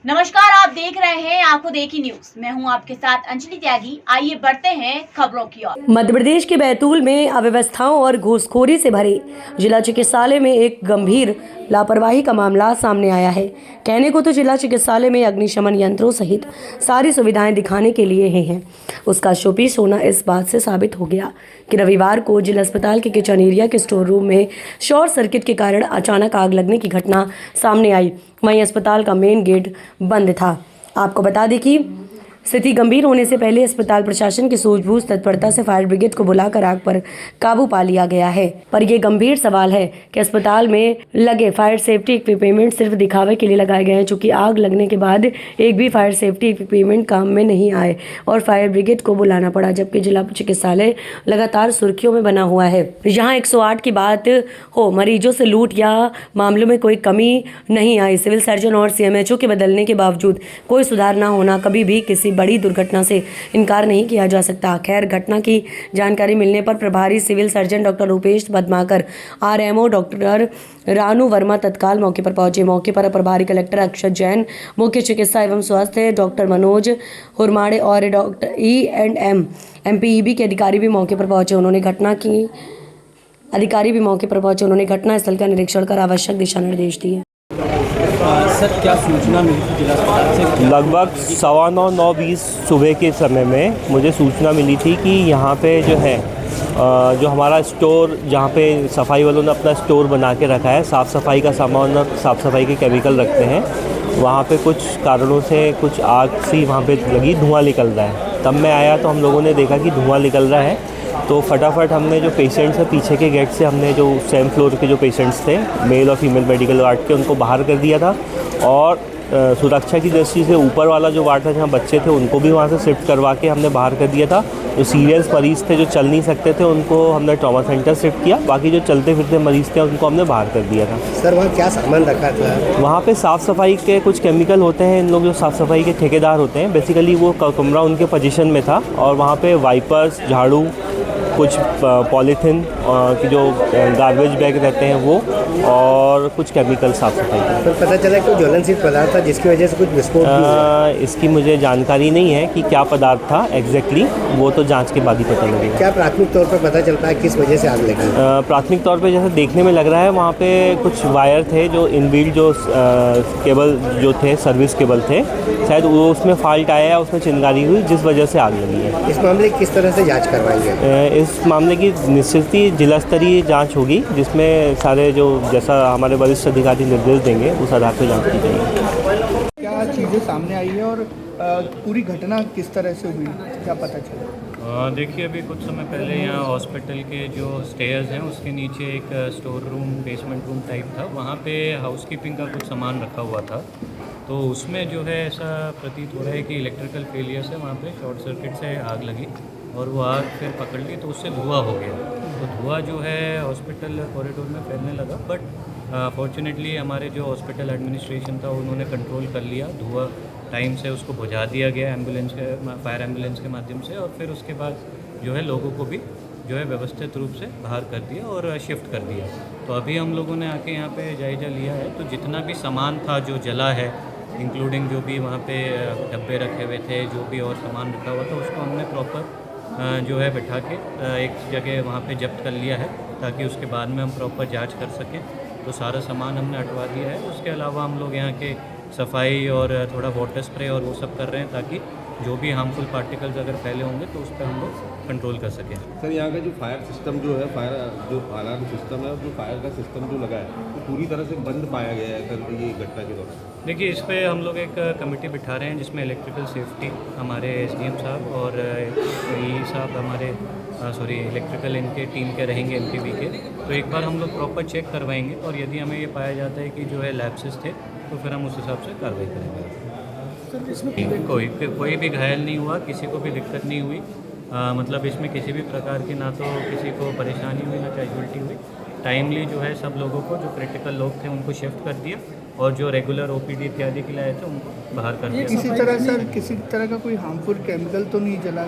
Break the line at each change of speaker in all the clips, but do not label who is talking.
नमस्कार, आप देख रहे हैं आंखों देखी न्यूज। मैं हूं आपके साथ अंजलि त्यागी। आइए बढ़ते हैं खबरों की ओर।
मध्य प्रदेश के बैतूल में अव्यवस्थाओं और घूसखोरी से भरे जिला चिकित्सालय में एक गंभीर लापरवाही का मामला सामने आया है। कहने को तो जिला चिकित्सालय में अग्निशमन यंत्रों सहित सारी सुविधाएं दिखाने के लिए हैं, उसका शोपीस होना इस बात से साबित हो गया कि रविवार को जिला अस्पताल के किचन एरिया के स्टोर रूम में शॉर्ट सर्किट के कारण अचानक आग लगने की घटना सामने आई। वहीं अस्पताल का मेन गेट बंद था। आपको बता दें कि स्थिति गंभीर होने से पहले अस्पताल प्रशासन की सूझबूझ तत्परता से फायर ब्रिगेड को बुलाकर आग पर काबू पा लिया गया है। पर यह गंभीर सवाल है कि अस्पताल में लगे फायर सेफ्टी इक्विपमेंट सिर्फ दिखावे के लिए लगाए गए हैं, चूंकि आग लगने के बाद एक भी फायर सेफ्टी इक्विपमेंट काम में नहीं आए और फायर ब्रिगेड को बुलाना पड़ा, जबकि जिला चिकित्सालय लगातार सुर्खियों में बना हुआ है। यहाँ 108 की बात हो, मरीजों से लूट या मामलों में कोई कमी नहीं आई। सिविल सर्जन और CMHO के बदलने के बावजूद कोई सुधार न होना कभी भी किसी बड़ी दुर्घटना से इनकार नहीं किया जा सकता। खैर, घटना की जानकारी मिलने पर प्रभारी civil surgeon doctor Rupesh Padmakar, RMO doctor Ranu Verma तत्काल मौके पर पहुंचे। मौके पर प्रभारी कलेक्टर अक्षत जैन, मुख्य चिकित्सा एवं स्वास्थ्य डॉक्टर मनोज हुरमाड़े और डॉक्टर E&M MPEB के अधिकारी भी मौके पर पहुंचे। उन्होंने घटनास्थल का निरीक्षण कर आवश्यक दिशा निर्देश दिए।
सर, क्या सूचना मिली थी जिला अस्पताल से?
लगभग 9:15-9:20 सुबह के समय में मुझे सूचना मिली थी कि यहाँ पे जो है जो हमारा स्टोर, जहाँ पे सफाई वालों ने अपना स्टोर बना के रखा है, साफ़ सफाई का सामान और साफ़ सफाई के केमिकल रखते हैं, वहाँ पे कुछ कारणों से कुछ आग सी वहाँ पे लगी, धुआं निकल रहा है। तब मैं आया तो हम लोगों ने देखा कि धुआं निकल रहा है, तो फटाफट हमने जो पेशेंट्स हैं पीछे के गेट से, हमने जो सेम फ्लोर के जो पेशेंट्स थे, मेल और फीमेल मेडिकल वार्ड के, उनको बाहर कर दिया था। और सुरक्षा की दृष्टि से ऊपर वाला जो वार्ड था जहाँ बच्चे थे, उनको भी वहाँ से शिफ्ट करवा के हमने बाहर कर दिया था। जो सीरियस मरीज़ थे, जो चल नहीं सकते थे, उनको हमने ट्रॉमा सेंटर शिफ्ट किया। बाकी जो चलते फिरते मरीज़ थे उनको हमने बाहर कर दिया था।
सर, वहाँ क्या सामान रखा था?
वहाँ पे साफ़ सफाई के कुछ केमिकल होते हैं। इन लोग जो साफ़ सफाई के ठेकेदार होते हैं, बेसिकली वो कमरा उनके पोजीशन में था और वहाँ पे वाइपर्स, झाड़ू, कुछ पॉलीथीन की जो गार्बेज बैग रहते हैं वो, और कुछ केमिकल साफ़ सफाई के।
तो पता चला कि ज्वलनशील पदार्थ था जिसकी वजह से कुछ विस्फोट हुआ।
इसकी मुझे जानकारी नहीं है कि क्या पदार्थ था एग्जैक्टली, वो तो जांच के बाद ही पता लगेगा।
क्या प्राथमिक तौर पर पता चल पाया किस वजह से आग लगी?
प्राथमिक तौर पे जैसे देखने में लग रहा है, वहाँ पे कुछ वायर थे जो इनबिल्ट जो केबल जो थे, सर्विस केबल थे, शायद वो उसमें फॉल्ट आया, उसमें चिंगारी हुई, जिस वजह से आग लगी है।
इस मामले की किस तरह से जाँच करवाएंगे?
इस मामले की निश्चित ही जिला स्तरीय जाँच होगी, जिसमें सारे जो जैसा हमारे वरिष्ठ अधिकारी निर्देश देंगे उस आधार पर जाँच की जाएगी।
क्या चीज़ें सामने आई है और पूरी घटना किस तरह से हुई, क्या पता चला?
देखिए, अभी कुछ समय पहले यहाँ हॉस्पिटल के जो स्टेयर्स हैं उसके नीचे एक store room, basement room type था। वहाँ पे हाउसकीपिंग का कुछ सामान रखा हुआ था, तो उसमें जो है ऐसा प्रतीत हो रहा है कि इलेक्ट्रिकल फेलियर से वहाँ पे शॉर्ट सर्किट से आग लगी और वो आग फिर पकड़ ली तो उससे धुआं हो गया। तो धुआं जो है हॉस्पिटल कॉरिडोर में फैलने लगा, बट फॉर्चुनेटली हमारे जो हॉस्पिटल एडमिनिस्ट्रेशन था उन्होंने कंट्रोल कर लिया। धुआं टाइम से उसको बुझा दिया गया फायर एम्बुलेंस के माध्यम से, और फिर उसके बाद जो है लोगों को भी जो है व्यवस्थित रूप से बाहर कर दिया और शिफ्ट कर दिया। तो अभी हम लोगों ने आके यहाँ पे जायज़ा लिया है, तो जितना भी सामान था जो जला है, इंक्लूडिंग जो भी वहाँ पे डब्बे रखे हुए थे, जो भी और सामान रखा हुआ था, उसको हमने प्रॉपर जो है बिठा के एक जगह वहाँ पे जब्त कर लिया है, ताकि उसके बाद में हम प्रॉपर जांच कर सकें। तो सारा सामान हमने हटवा दिया है। उसके अलावा हम लोग यहाँ के सफाई और थोड़ा वाटर स्प्रे और वो सब कर रहे हैं, ताकि जो भी हार्मफुल पार्टिकल्स अगर फैले होंगे तो उस पर हम लोग कंट्रोल कर सकें।
सर, यहाँ का जो फायर सिस्टम जो है, फायर जो अलार्म सिस्टम है, जो फायर का सिस्टम जो लगा है, वो पूरी तरह से बंद पाया गया है सर ये घटना के दौरान।
देखिए, इस पर हम लोग एक कमेटी बिठा रहे हैं जिसमें इलेक्ट्रिकल सेफ्टी हमारे SDM साहब और EE साहब हमारे इलेक्ट्रिकल इनके टीम के रहेंगे, MPB के। तो एक बार हम लोग प्रॉपर चेक करवाएंगे और यदि हमें ये पाया जाता है कि जो है लैप्सेस थे, तो फिर हम उस हिसाब से कार्रवाई करेंगे।
सर, इसमें
कोई भी घायल नहीं हुआ, किसी को भी दिक्कत नहीं हुई। मतलब इसमें किसी भी प्रकार की ना तो किसी को परेशानी हुई, ना कैजुअल्टी हुई। टाइमली जो है सब लोगों को, जो क्रिटिकल लोग थे, उनको शिफ्ट कर दिया और जो रेगुलर ओपीडी इत्यादि के लिए आए थे उनको बाहर कर दिया।
किसी तरह सर किसी तरह का कोई हार्मफुल केमिकल तो नहीं जला?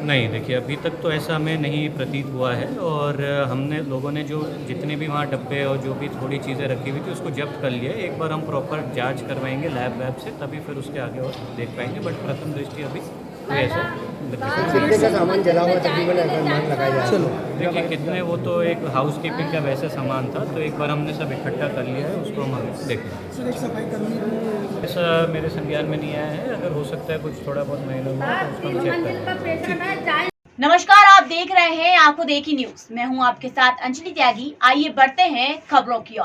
नहीं, देखिए अभी तक तो ऐसा हमें नहीं प्रतीत हुआ है और हमने लोगों ने जो जितने भी वहाँ डब्बे और जो भी थोड़ी चीज़ें रखी हुई थी उसको जब्त कर लिया। एक बार हम प्रॉपर जांच करवाएंगे लैब से, तभी फिर उसके आगे और देख पाएंगे। बट प्रथम दृष्टि अभी कोई ऐसा
सामान जला हुआ तकरीबन अनुमान लगाया जाए।
चलो
देखिए कितने, वो तो एक हाउस कीपिंग का वैसा सामान था, तो एक बार हमने सब इकट्ठा कर लिया है, उसको हम अभी देखेंगे। ऐसा मेरे संज्ञान में नहीं आया है, अगर हो सकता है कुछ थोड़ा बहुत महिला हुआ तो उसको हम चेक करेंगे।
नमस्कार, आप देख रहे हैं आंखों देखी न्यूज। मैं हूं आपके साथ अंजलि त्यागी। आइए बढ़ते हैं खबरों की ओर।